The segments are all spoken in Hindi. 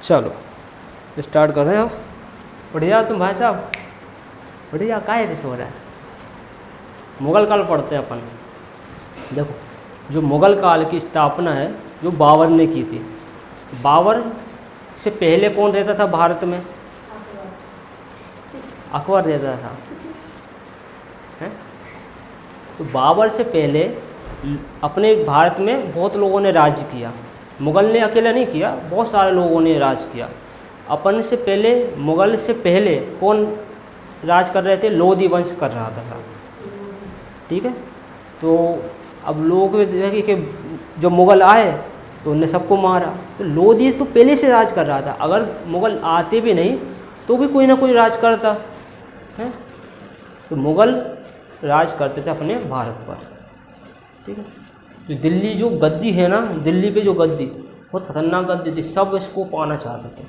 चलो स्टार्ट कर रहे हो। बढ़िया तुम भाई साहब, बढ़िया। काय ऐसे हो रहा है? मुग़ल काल पढ़ते हैं अपन। देखो जो मुग़ल काल की स्थापना है जो बाबर ने की थी, बाबर से पहले कौन रहता था भारत में? अकबर रहता था, हैं? तो बाबर से पहले अपने भारत में बहुत लोगों ने राज्य किया। मुग़ल ने अकेला नहीं किया, बहुत सारे लोगों ने राज किया। अपन से पहले, मुग़ल से पहले कौन राज कर रहे थे? लोधी वंश कर रहा था। ठीक है, तो अब लोग कि जो मुग़ल आए तो उनने सबको मारा। तो लोधी तो पहले से राज कर रहा था, अगर मुग़ल आते भी नहीं तो भी कोई ना कोई राज करता है। तो मुग़ल राज करते थे अपने भारत पर। ठीक है, तो दिल्ली जो गद्दी है ना, दिल्ली पे जो गद्दी, बहुत खतरनाक गद्दी थी, सब इसको पाना चाहते थे।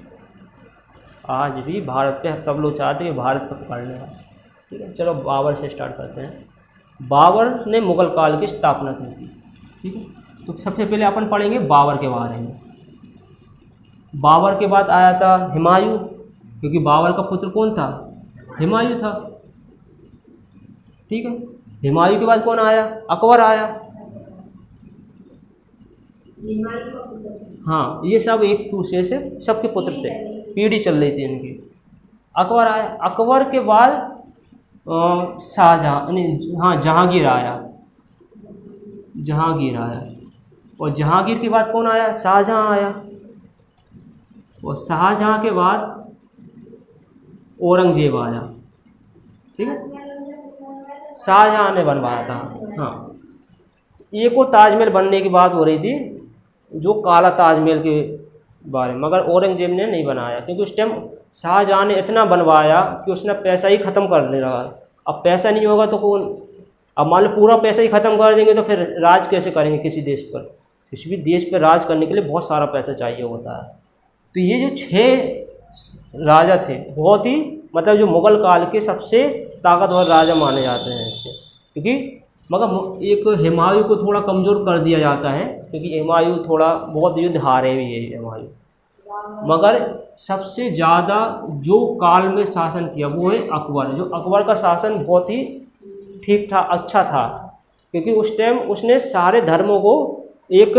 आज भी भारत पे सब लोग चाहते हैं कि भारत पर पकड़ने का। ठीक है, चलो बाबर से स्टार्ट करते हैं। बाबर ने मुग़ल काल की स्थापना की थी। ठीक है, तो सबसे पहले अपन पढ़ेंगे बाबर के बारे में। बाबर के बाद आया था हुमायूं, क्योंकि बाबर का पुत्र कौन था? हुमायूं था। ठीक है, हुमायूं के बाद कौन आया? अकबर आया। हाँ, ये सब एक दूसरे से सबके पुत्र थे, पीढ़ी चल रही थी इनकी। अकबर आया। अकबर के बाद शाहजहाँ, नहीं हाँ, जहांगीर आया। जहांगीर आया, और जहांगीर के बाद कौन आया? शाहजहाँ आया। और शाहजहाँ के बाद औरंगजेब आया। ठीक है, शाहजहाँ ने बनवाया था। हाँ, एक वो ताजमहल बनने की बात हो रही थी, जो काला ताजमहल के बारे में, मगर औरंगजेब ने नहीं बनाया, क्योंकि उस टाइम शाहजहाँ ने इतना बनवाया कि उसने पैसा ही ख़त्म कर दे रहा। अब पैसा नहीं होगा तो कौन, अब मान लो पूरा पैसा ही ख़त्म कर देंगे तो फिर राज कैसे करेंगे किसी देश पर? किसी भी देश पर राज करने के लिए बहुत सारा पैसा चाहिए होता है। तो ये जो 6 राजा थे, बहुत ही मतलब जो मुग़ल काल के सबसे ताकतवर राजा माने जाते हैं इसके, क्योंकि मगर एक हुमायूं को थोड़ा कमज़ोर कर दिया जाता है, क्योंकि हुमायूं थोड़ा बहुत युद्ध हारे भी है हुमायूं। मगर सबसे ज़्यादा जो काल में शासन किया वो है अकबर। जो अकबर का शासन बहुत ही ठीक ठाक अच्छा था, क्योंकि उस टाइम उसने सारे धर्मों को एक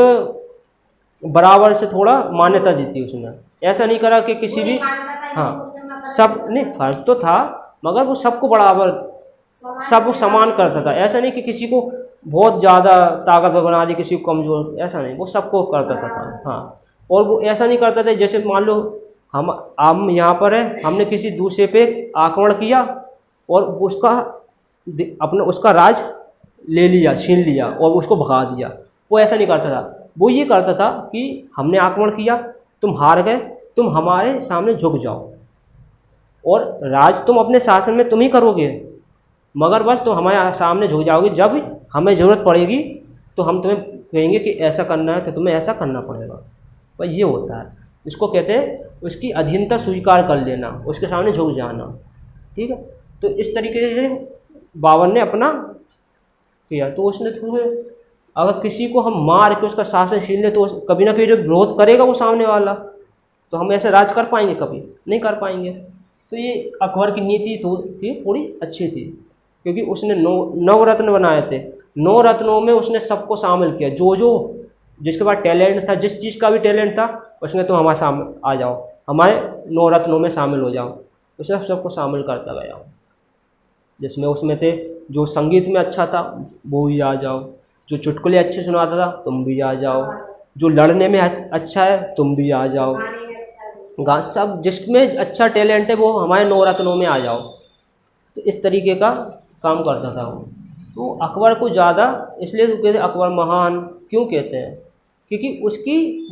बराबर से थोड़ा मान्यता दी थी। उसने ऐसा नहीं करा कि किसी भी, हाँ सब नहीं, फर्क तो था मगर वो सबको बराबर, सब समान करता था। ऐसा नहीं कि किसी को बहुत ज़्यादा ताकतवर बना दी, किसी को कमज़ोर, ऐसा नहीं, वो सबको करता था। हाँ, और वो ऐसा नहीं करता था जैसे मान लो हम यहाँ पर है, हमने किसी दूसरे पे आक्रमण किया और उसका अपना उसका राज ले लिया, छीन लिया और उसको भगा दिया। वो ऐसा नहीं करता था। वो ये करता था कि हमने आक्रमण किया, तुम हार गए, तुम हमारे सामने झुक जाओ और राज तुम अपने शासन में तुम ही करोगे, मगर बस तुम हमारे सामने झुक जाओगे। जब हमें ज़रूरत पड़ेगी तो हम तुम्हें कहेंगे कि ऐसा करना है तो तुम्हें ऐसा करना पड़ेगा। पर ये होता है, इसको कहते हैं उसकी अधीनता स्वीकार कर लेना, उसके सामने झुक जाना। ठीक है, तो इस तरीके से बाबर ने अपना किया। तो उसने थोड़े, अगर किसी को हम मार के उसका शासन छीन ले तो कभी ना कभी जो विरोध करेगा वो सामने वाला, तो हम ऐसे राज कर पाएंगे? कभी नहीं कर पाएंगे। तो ये अकबर की नीति तो थी, थोड़ी अच्छी थी, क्योंकि उसने 9 रत्न बनाए थे। 9 रत्नों में उसने सबको शामिल किया, जो जिसके पास टैलेंट था, जिस चीज़ का भी टैलेंट था, उसने तो हमारे सामने आ जाओ, हमारे 9 रत्नों में शामिल हो जाओ। उसने सबको शामिल करता गया, जिसमें उसमें थे जो संगीत में अच्छा था वो भी आ जाओ, जो चुटकुले अच्छे सुनाता था तुम भी आ जाओ, जो लड़ने में अच्छा है तुम भी आ जाओ, सब जिसमें अच्छा टैलेंट है वो हमारे 9 रत्नों में आ जाओ। तो इस तरीके का काम करता था वो। तो अकबर को ज़्यादा इसलिए तो कहते अकबर महान क्यों कहते हैं, क्योंकि उसकी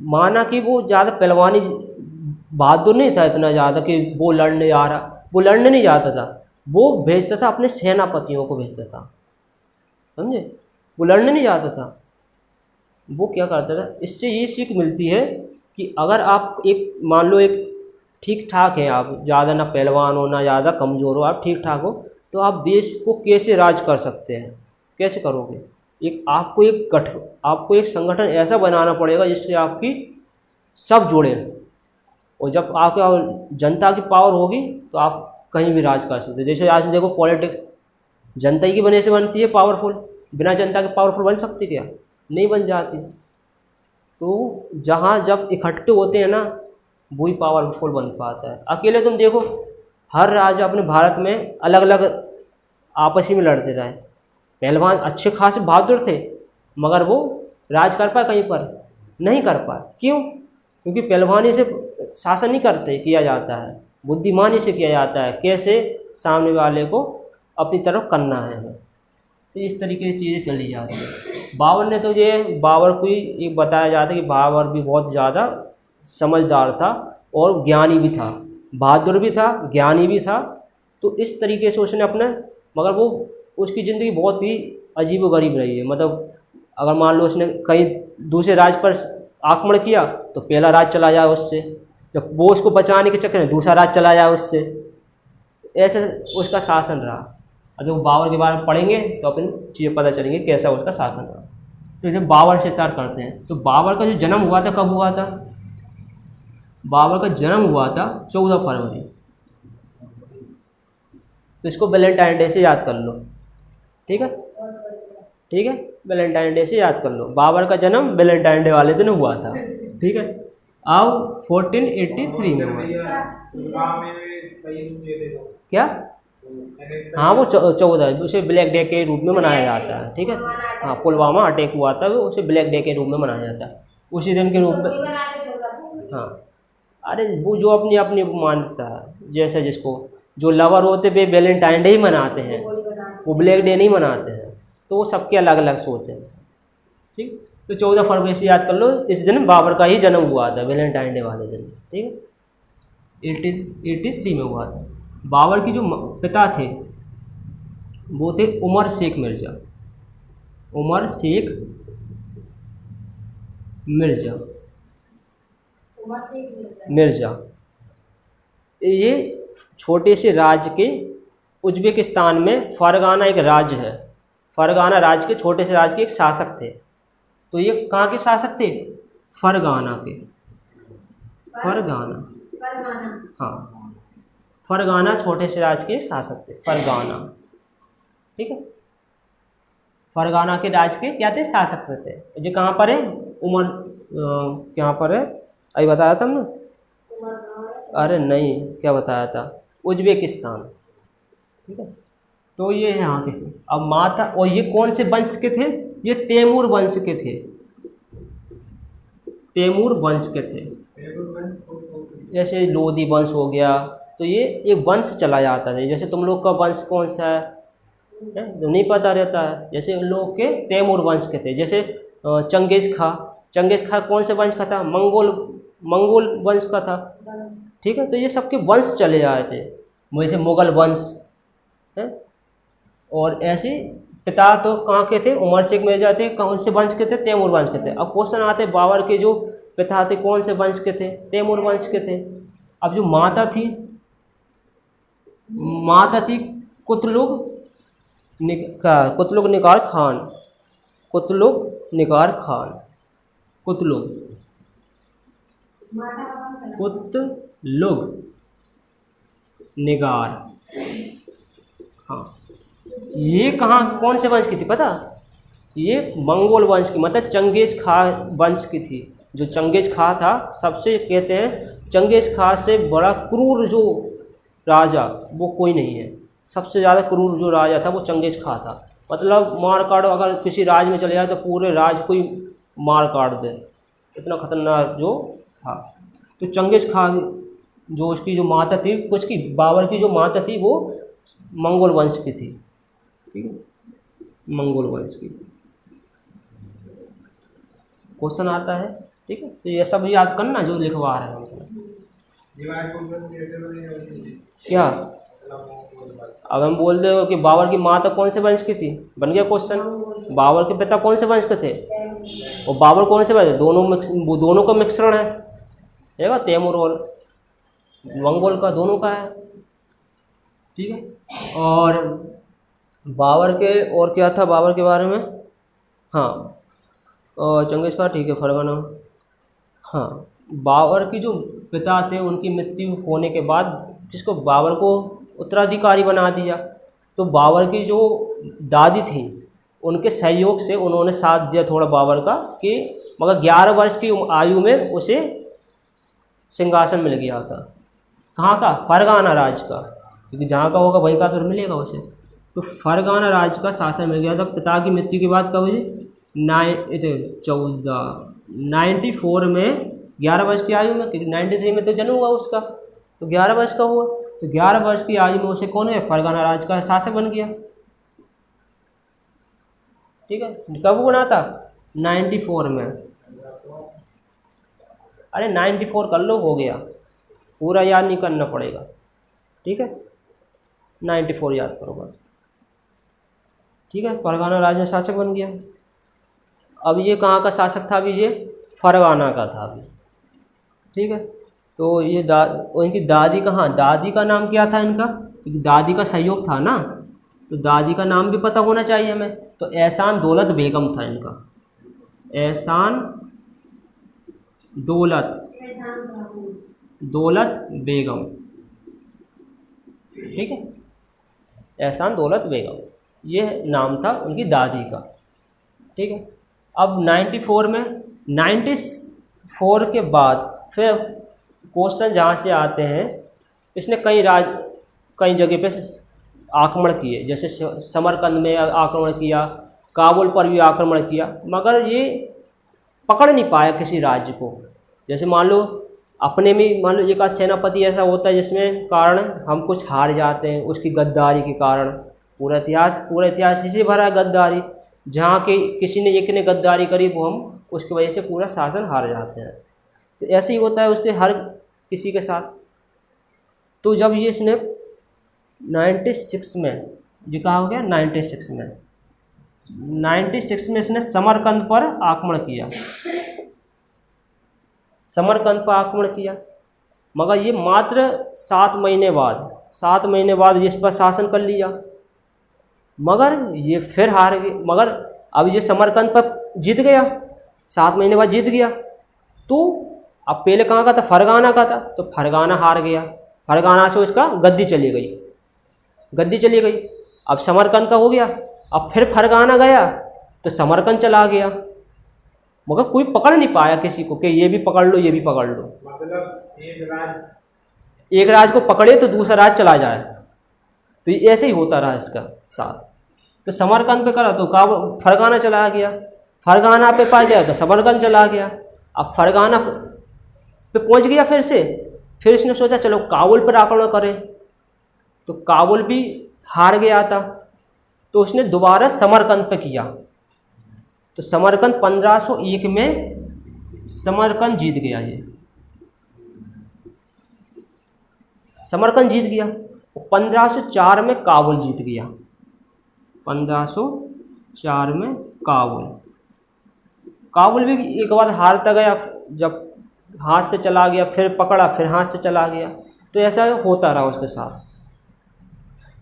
माना कि वो ज़्यादा पहलवानी बहादुर नहीं था इतना ज़्यादा कि वो लड़ने आ रहा, वो लड़ने नहीं जाता था, वो भेजता था अपने सेनापतियों को भेजता था, समझे? वो लड़ने नहीं जाता था। वो क्या करता था, इससे ये सीख मिलती है कि अगर आप एक मान लो एक ठीक ठाक है, आप ज़्यादा ना पहलवान हो ना ज़्यादा कमज़ोर हो, आप ठीक ठाक हो, तो आप देश को कैसे राज कर सकते हैं, कैसे करोगे? आपको एक संगठन ऐसा बनाना पड़ेगा जिससे आपकी सब जोड़े। और जब आपके जनता की पावर होगी तो आप कहीं भी राज कर सकते हैं। जैसे आज देखो पॉलिटिक्स जनता ही की वजह से बनती है पावरफुल, बिना जनता के पावरफुल बन सकती क्या? नहीं बन जाती। तो जहाँ जब इकट्ठे होते हैं ना वही पावरफुल बन पाता है। अकेले तुम देखो हर राज्य अपने भारत में अलग अलग आपस ही में लड़ते रहे, पहलवान अच्छे खासे बहादुर थे मगर वो राज कर पाए कहीं पर? नहीं कर पाए। क्यों? क्योंकि पहलवानी से शासन नहीं करते किया जाता है, बुद्धिमानी से किया जाता है, कैसे सामने वाले को अपनी तरफ करना है। तो इस तरीके से चीज़ें चली जाती हैं। बाबर ने तो ये बाबर को ही बताया जाता है कि बाबर भी बहुत ज़्यादा समझदार था और ज्ञानी भी था, बहादुर भी था, ज्ञानी भी था। तो इस तरीके से उसने अपने, मगर वो उसकी ज़िंदगी बहुत ही अजीब व गरीब रही है। मतलब अगर मान लो उसने कहीं दूसरे राज्य पर आक्रमण किया तो पहला राज चला जाए उससे, जब वो उसको बचाने के चक्कर में दूसरा राज चला जाए उससे, ऐसे उसका शासन रहा। अगर वो बाबर के बारे में पढ़ेंगे तो अपन चीज़ें पता चलेंगे कैसा उसका शासन रहा। तो जब बाबर से स्टार्ट करते हैं तो बाबर का जो जन्म हुआ था कब हुआ था? बाबर का जन्म हुआ था 14 फरवरी। तो इसको वैलेंटाइन डे से याद कर लो, ठीक है? ठीक है, वैलेंटाइन डे से याद कर लो। बाबर का जन्म वैलेंटाइन डे वाले दिन हुआ था, ठीक है? अब 1483 में हुआ। क्या? हाँ, वो 14 उसे ब्लैक डे के रूप में मनाया जाता है, ठीक है? हाँ, पुलवामा अटैक हुआ था, वो उसे ब्लैक डे के रूप में मनाया जाता है, उसी दिन के रूप में। हाँ, अरे वो जो अपनी अपनी मान्यता है, जैसे जिसको जो लवर होते वे वैलेंटाइन डे ही मनाते हैं, वो ब्लैक डे नहीं मनाते हैं। तो वो सबके अलग अलग सोच है, ठीक? तो 14 फरवरी से याद कर लो, इस दिन बाबर का ही जन्म हुआ था, वैलेंटाइन डे वाले दिन, ठीक है? 1883 में हुआ था। बाबर की जो पिता थे वो थे उमर शेख मिर्ज़ा। उमर शेख मिर्ज़ा, मिर्ज़ा ये छोटे से राज्य के उज्बेकिस्तान में फरगाना एक राज्य है, फरगाना राज्य के छोटे से राज्य के एक शासक थे। तो ये कहाँ के शासक थे? फरगाना के। फरगाना, हाँ, फरगाना छोटे से राज्य के शासक थे, फरगाना, ठीक है? फरगाना के राज्य के क्या थे? शासक थे। ये कहाँ पर है? उमर कहाँ पर है? अभी बताया था ना? अरे नहीं, क्या बताया था? उज्बेकिस्तान, ठीक है? तो ये यहाँ के थे। अब माता, और ये कौन से वंश के थे? ये तैमूर वंश के थे, तैमूर वंश के थे। जैसे लोधी वंश हो गया, तो ये एक वंश चला जाता है। जैसे तुम लोग का वंश कौन सा है तो नहीं पता रहता है। जैसे उन लोग के तैमूर वंश के थे। जैसे चंगेज़ खां, चंगेज़ खां कौन से वंश का था? मंगोल वंश का था, ठीक है? तो ये सबके वंश चले आए थे, जैसे मुगल वंश है। और ऐसे पिता तो कहाँ के थे? उमर शेख मिर्ज़ा थे, कौन से वंश के थे? तैमूर वंश के थे। अब क्वेश्चन आते बाबर के जो पिता थे कौन से वंश के थे? तैमूर वंश के थे। अब जो माता थी, कुतलुग निगार खान, कुतलुग निगार खान, कुतलुग निगार, हाँ। ये कहाँ कौन से वंश की थी पता? ये मंगोल वंश की, मतलब चंगेज़ खां वंश की थी। जो चंगेज़ खां था, सबसे कहते हैं चंगेज़ खां से बड़ा क्रूर जो राजा वो कोई नहीं है। सबसे ज़्यादा क्रूर जो राजा था वो चंगेज़ खां था। मतलब मार काट, अगर किसी राज में चले जाए तो पूरे राज को ही मार काट दे, इतना खतरनाक जो था। तो चंगेज़ खां जो उसकी जो माता थी, कुछ की बाबर की जो माता थी वो मंगोल वंश की थी, ठीक है? मंगोल वंश की। क्वेश्चन आता है, ठीक है? तो ये सब याद करना जो लिखवा रहे हैं। क्या अब हम बोल रहे हो कि बाबर की माता कौन से वंश की थी? बन गया क्वेश्चन। बाबर के पिता कौन से वंश के थे? और बाबर कौन से वंश? दोनों का मिश्रण है, तैमूर और मंगोल का, दोनों का है, ठीक है? और बाबर के और क्या था बाबर के बारे में? हाँ, और चंगेज़ खां, ठीक है, फरगाना, हाँ। बाबर की जो पिता थे उनकी मृत्यु होने के बाद जिसको बाबर को उत्तराधिकारी बना दिया। तो बाबर की जो दादी थी उनके सहयोग से उन्होंने साथ दिया थोड़ा बाबर का कि मगर 11 वर्ष की आयु में उसे सिंहासन मिल गया था। कहाँ का? फरगाना राज का, क्योंकि जहाँ का होगा वहीं का तो मिलेगा उसे। तो फरगाना राज का शासन मिल गया था पिता की मृत्यु के बाद। कब हुई? 94 में, 11 वर्ष की आयु में, क्योंकि 93 में तो जन्म हुआ उसका, तो 11 वर्ष का हुआ। तो 11 वर्ष की आयु में उसे कौन है? फरगाना राज का शासक बन गया। ठीक है, कब बना था? 94 में। अरे 94 कर लो, हो गया, पूरा याद नहीं करना पड़ेगा। ठीक है, 94 याद करो बस। ठीक है, फरगाना राज में शासक बन गया। अब ये कहाँ का शासक था? अभी ये फरगाना का था अभी। ठीक है, तो ये उनकी दादी कहाँ? दादी का नाम क्या था इनका? क्योंकि दादी का सहयोग था ना, तो दादी का नाम भी पता होना चाहिए हमें। तो एहसान दौलत बेगम था इनका, एहसान दौलत बेगम। ठीक है, एहसान दौलत बेगम ये नाम था उनकी दादी का। ठीक है, अब 94 में, 94 के बाद फिर क्वेश्चन जहाँ से आते हैं, इसने कई जगह पे आक्रमण किए, जैसे समरकंद में आक्रमण किया, काबुल पर भी आक्रमण किया, मगर ये पकड़ नहीं पाया किसी राज्य को। जैसे मान लो अपने में, मान लो एक आध सेनापति ऐसा होता है जिसमें कारण हम कुछ हार जाते हैं उसकी गद्दारी के कारण। पूरा इतिहास इसी भरा है गद्दारी। जहाँ के किसी ने एक ने गद्दारी करी वो हम उसकी वजह से पूरा शासन हार जाते हैं। तो ऐसे ही होता है उसके हर किसी के साथ। तो जब ये इसने 96 में, ये कहा हो गया 96 में इसने समरकंद पर आक्रमण किया, समरकंद पर आक्रमण किया, मगर ये मात्र 7 महीने बाद इस पर शासन कर लिया, मगर ये फिर हार गए। मगर अब ये समरकंद पर जीत गया, 7 महीने बाद जीत गया। तो अब पहले कहाँ का था? फरगाना का था, तो फरगाना हार गया, फरगाना से उसका गद्दी चली गई। अब समरकंद का हो गया, अब फिर फरगाना गया तो समरकंद चला गया, मगर कोई पकड़ नहीं पाया किसी को कि ये भी पकड़ लो ये भी पकड़ लो। मतलब एक राज को पकड़े तो दूसरा राज चला जाए, तो ये ऐसे ही होता रहा इसका साथ। तो समरकंद पे करा तो फरगाना चला गया, फरगाना पे पा गया तो समरकंद चला गया। अब फरगाना पे पहुंच गया फिर इसने सोचा चलो काबुल पर आक्रमण करें, तो काबुल भी हार गया था, तो उसने दोबारा समरकंद पे किया। तो समरकंद 1501 में समरकंद जीत गया, ये समरकंद जीत गया। 1504 में काबुल जीत गया, 1504 में काबुल भी एक बार हारता गया, जब हाथ से चला गया फिर पकड़ा, फिर हाथ से चला गया, तो ऐसा होता रहा उसके साथ।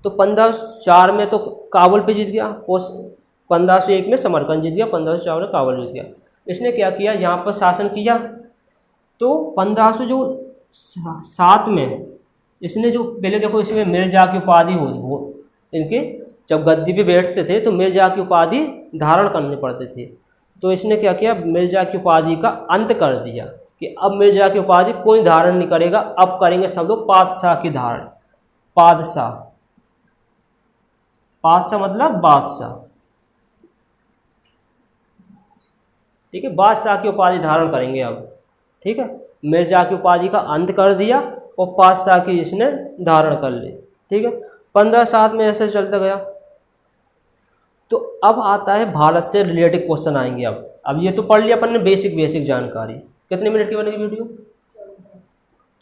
तो 1504 में तो काबुल पे जीत गया, 1501 में समरकंद जीत गया, 1504 में काबुल जीत गया। इसने क्या किया, यहाँ पर शासन किया। तो 1507 में इसने जो पहले देखो इसमें मिर्जा की उपाधि हो इनके जब गद्दी पे बैठते थे तो मिर्जा की उपाधि धारण करनी पड़ते थे। तो इसने क्या किया, मिर्जा की उपाधि का अंत कर दिया कि अब मिर्जा की उपाधि कोई धारण नहीं करेगा, अब करेंगे सब लोग पादशाह की धारण। पादशाह मतलब बादशाह, ठीक है, बादशाह की उपाधि धारण करेंगे अब। ठीक है, मिर्जा की उपाधि का अंत कर दिया और बादशाह की इसने धारण कर ली। ठीक है, 1507 में ऐसे चलता गया। तो अब आता है भारत से रिलेटेड क्वेश्चन आएंगे। अब ये तो पढ़ लिया अपन ने बेसिक जानकारी। कितने मिनट की बनेगी वीडियो?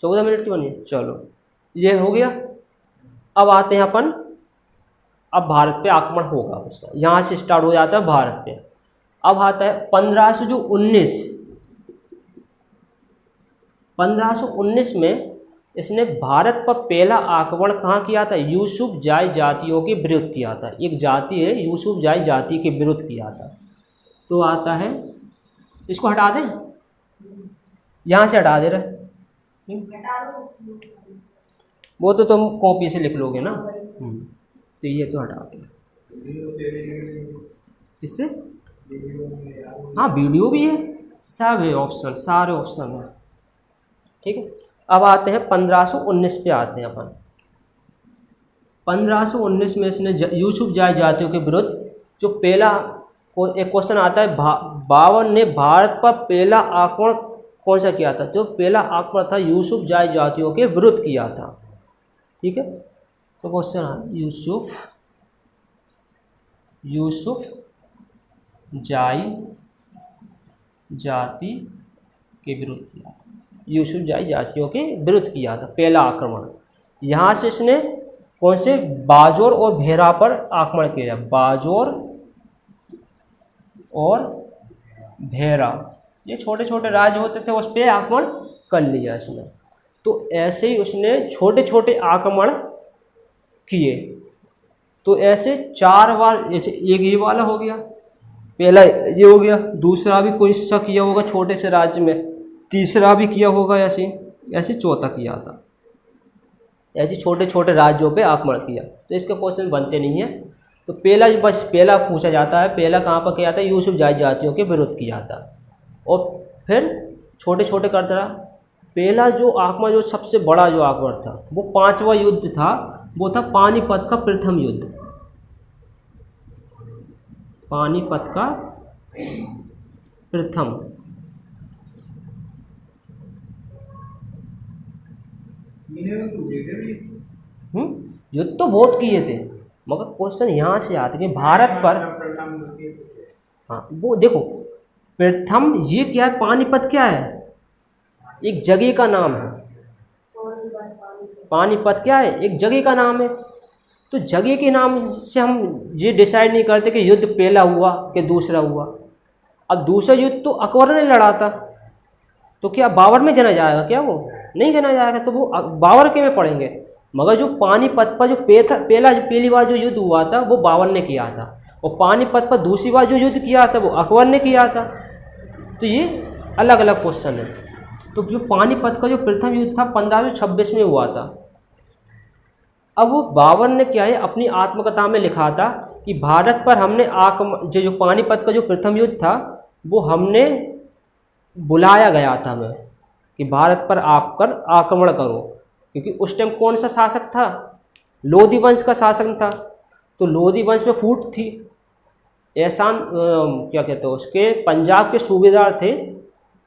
14 मिनट की बनी। चलो ये हो गया। अब आते हैं अपन, अब भारत पे आक्रमण होगा, यहाँ से स्टार्ट हो जाता है भारत पे। अब आता है 1519 में इसने भारत पर पहला आक्रमण कहाँ किया था? यूसुफ जाई जातियों के विरुद्ध किया था। एक जाति है यूसुफ जाई जाति के विरुद्ध किया था। तो आता है, इसको हटा दें, यहाँ से हटा दे रहे, वो तो तुम कॉपी से लिख लोगे ना। तो ये तो हटा दे, इससे हाँ वीडियो भी है, सब है ऑप्शन, सारे ऑप्शन है। ठीक है, अब आते हैं 1519 पे आते हैं अपन। 1519 में इसने यूसुफ जाय जातियों के विरुद्ध जो पहला एक क्वेश्चन आता है, बाबर ने भारत पर पहला आक्रमण कौन सा किया था? जो पहला आक्रमण था यूसुफ जाय जातियों के विरुद्ध किया था। ठीक है, तो क्वेश्चन है यूसुफ जाय जाति के विरुद्ध किया था, यूसुफ जाय जातियों के विरुद्ध किया था पहला आक्रमण। यहाँ से इसने कौन से बाजोर और भेरा पर आक्रमण किया? बाजोर और भेरा, ये छोटे छोटे राज्य होते थे, उस पर आक्रमण कर लिया इसने। तो ऐसे ही उसने छोटे छोटे आक्रमण किए। तो ऐसे 4 बार, जैसे एक ये वाला हो गया, पहला ये हो गया, दूसरा भी कोई सा किया होगा छोटे से राज्य में, तीसरा भी किया होगा ऐसे ऐसे, चौथा किया था। ऐसे छोटे छोटे राज्यों पे आक्रमण किया। तो इसके क्वेश्चन बनते नहीं है। तो पहला पूछा जाता है, पहला कहाँ पर किया था? यूसुफ जाय जातियों के विरुद्ध किया था। और फिर छोटे छोटे करता रहा। पहला जो आक्रमण, जो सबसे बड़ा जो आक्रमण था, वो 5वां युद्ध था, वो था पानीपत का प्रथम युद्ध। पानीपत का प्रथम, युद्ध तो बहुत किए थे, मगर क्वेश्चन यहाँ से आते कि भारत पर, हाँ वो देखो प्रथम ये क्या है? पानीपत क्या है? एक जगह का नाम है। पानीपत क्या है? एक जगह का नाम है। तो जगह के नाम से हम ये डिसाइड नहीं करते कि युद्ध पहला हुआ कि दूसरा हुआ। अब दूसरा युद्ध तो अकबर ने लड़ा था, तो क्या बाबर में गिना जाएगा? क्या वो नहीं गिना जाएगा, तो वो बाबर के में पढ़ेंगे। मगर जो पानीपत पर जो पहली बार जो युद्ध हुआ था वो बाबर ने किया था, और पानीपत पर दूसरी बार जो युद्ध किया था वो अकबर ने किया था। तो ये अलग अलग क्वेश्चन है। तो जो पानीपत का जो प्रथम युद्ध था 1526 में हुआ था। अब वो बाबर ने क्या है, अपनी आत्मकथा में लिखा था कि भारत पर हमने जो पानीपत का जो प्रथम युद्ध था वो हमने बुलाया गया था हमें कि भारत पर आकर आक्रमण करो, क्योंकि उस टाइम कौन सा शासक था? लोधी वंश का शासक था। तो लोधी वंश में फूट थी। एहसान क्या कहते हैं उसके, पंजाब के सूबेदार थे।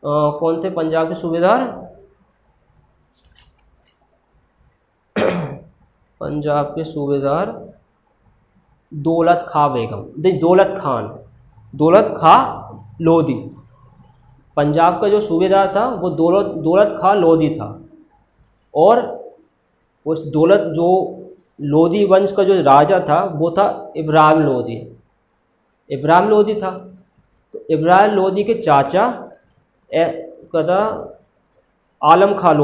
कौन थे पंजाब के सूबेदार? पंजाब के सूबेदार दौलत खां लोधी। पंजाब का जो सूबेदार था वो दौलत खां लोधी था। और उस जो लोधी वंश का जो राजा था वो था इब्राहिम लोधी था। तो इब्राहिम लोधी के चाचा आलम खां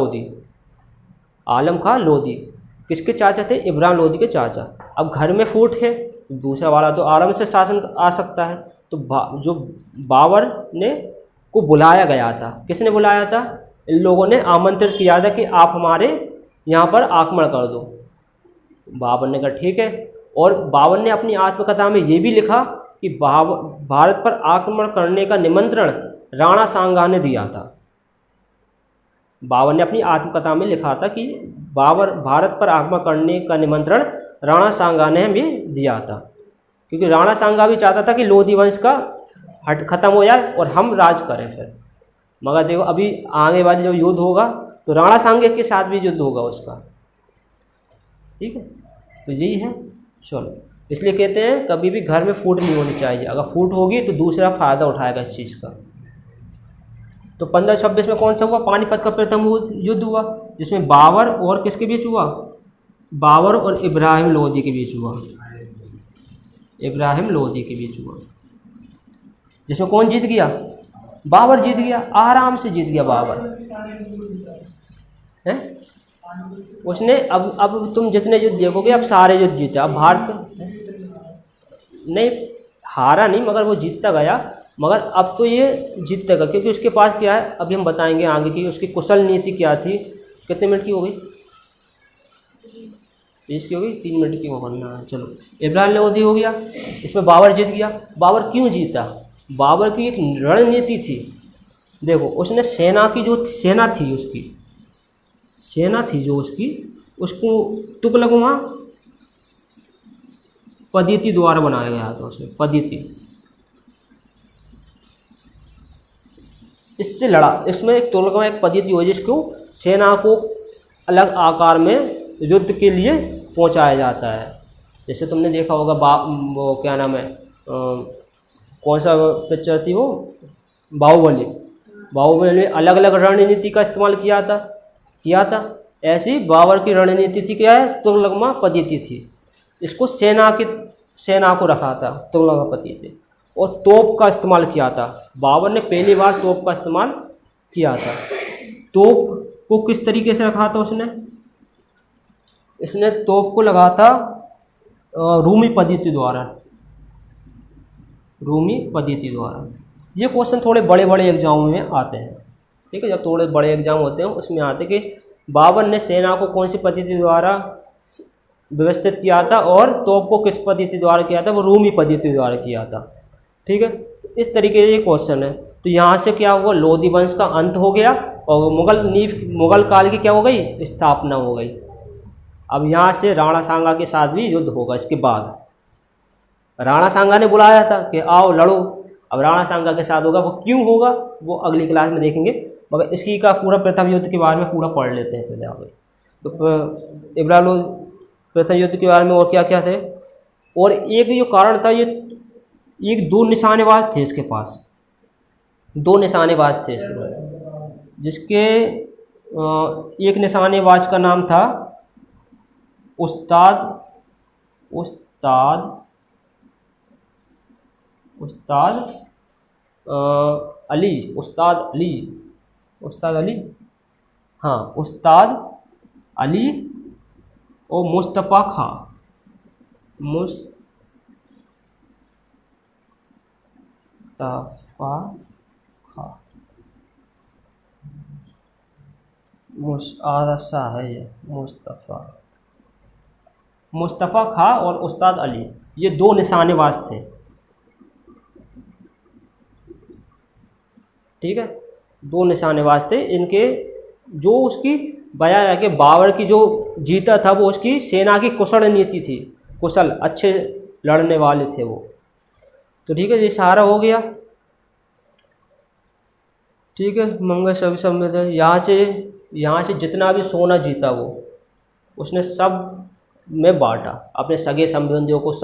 लोधी किसके चाचा थे? इब्राहिम लोधी के चाचा। अब घर में फूट है, दूसरा वाला तो आराम से शासन आ सकता है। तो जो बाबर ने को बुलाया गया था, किसने बुलाया था? इन लोगों ने आमंत्रित किया था कि आप हमारे यहाँ पर आक्रमण कर दो। बाबर ने कहा ठीक है। और बाबर ने अपनी आत्मकथा में ये भी लिखा कि भारत पर आक्रमण करने का निमंत्रण राणा सांगा ने दिया था। बाबर ने अपनी आत्मकथा में लिखा था कि भारत पर आक्रमण करने का निमंत्रण राणा सांगा ने हमें दिया था, क्योंकि राणा सांगा भी चाहता था कि लोधी वंश का खत्म हो जाए और हम राज करें फिर। मगर देखो अभी आगे वाली जब युद्ध होगा तो राणा सांगे के साथ भी युद्ध होगा उसका। ठीक है, तो यही है। चलो, इसलिए कहते हैं कभी भी घर में फूट नहीं होनी चाहिए। अगर फूट होगी तो दूसरा फ़ायदा उठाएगा इस चीज़ का। तो 1526 में कौन सा हुआ? पानीपत का प्रथम युद्ध हुआ, जिसमें बाबर और किसके बीच हुआ? बाबर और इब्राहिम लोधी के बीच हुआ। इब्राहिम लोधी के बीच हुआ, जिसमें कौन जीत गया? बाबर जीत गया, आराम से जीत गया बाबर है। उसने अब तुम जितने युद्ध देखोगे अब सारे युद्ध जीते। अब भारत नहीं हारा नहीं, मगर वो जीतता गया। मगर अब तो ये जीतेगा, क्योंकि उसके पास क्या है, अभी हम बताएंगे आगे की उसकी कुशल नीति क्या थी। कितने मिनट की हो गई? 20 की हो गई, 3 मिनट की हो करना है। चलो, इब्राहिम लोधी हो गया, इसमें बाबर जीत गया। बाबर क्यों जीता? बाबर की एक रणनीति थी। देखो, उसने सेना की जो सेना थी उसकी, सेना थी जो उसको तुगलकमा पद्धति द्वारा बनाया गया था। उसे पद्धति इससे लड़ा। इसमें एक तुगलकमा एक पद्धति हुई जिसको सेना को अलग आकार में युद्ध के लिए पहुंचाया जाता है। जैसे तुमने देखा होगा वो क्या नाम है, कौन सा पिक्चर थी वो, बाहुबली। बाहुबली ने अलग अलग रणनीति का इस्तेमाल किया था। ऐसी बाबर की रणनीति थी, क्या है, तुगलकमा पद्धति थी। इसको सेना को रखा था तुगलकमा पद्धति, और तोप का इस्तेमाल किया था। बाबर ने पहली बार तोप का इस्तेमाल किया था। तोप को किस तरीके से रखा था इसने तोप को लगा था रूमी पद्धति द्वारा। रूमी पद्धति द्वारा। ये क्वेश्चन थोड़े बड़े बड़े एग्जामों में आते हैं, ठीक है। जब थोड़े बड़े एग्जाम होते हैं उसमें आते हैं कि बाबर ने सेना को कौन सी पद्धति द्वारा व्यवस्थित किया था और तोप को किस पद्धति द्वारा किया था, वो रूमी पद्धति द्वारा किया था, ठीक है। तो इस तरीके से ये क्वेश्चन है। तो यहाँ से क्या हुआ, लोधी वंश का अंत हो गया और मुगल काल की क्या हो गई, स्थापना हो गई। अब यहाँ से राणा सांगा के साथ भी युद्ध होगा। इसके बाद राणा सांगा ने बुलाया था कि आओ लड़ो। अब राणा सांगा के साथ होगा, वो क्यों होगा वो अगली क्लास में देखेंगे, मगर इसकी का पूरा प्रथम युद्ध के बारे में पूरा पढ़ लेते हैं पहले आगे। तो इब्राहिम लोधी प्रथम युद्ध के बारे में और क्या क्या थे। और एक जो कारण था, ये एक 2 निशानेबाज थे इसके पास, 2 निशानेबाज थे इसके पास, जिसके एक निशानेबाज का नाम था उस्ताद अली और मुस्तफ़ा खां है ये मुस्तफ़ा खां और उस्ताद अली, ये 2 निशानेबाज थे, ठीक है। 2 निशानेबाज थे। इनके जो उसकी बयाया कि बाबर की जो जीता था वो उसकी सेना की कुशल नीति थी, कुशल अच्छे लड़ने वाले थे वो। तो ठीक है, ये सारा हो गया, ठीक है। मंगल सभी सब में थे। यहाँ से जितना भी सोना जीता वो उसने सब में बांटा, अपने सगे संबंधियों को सब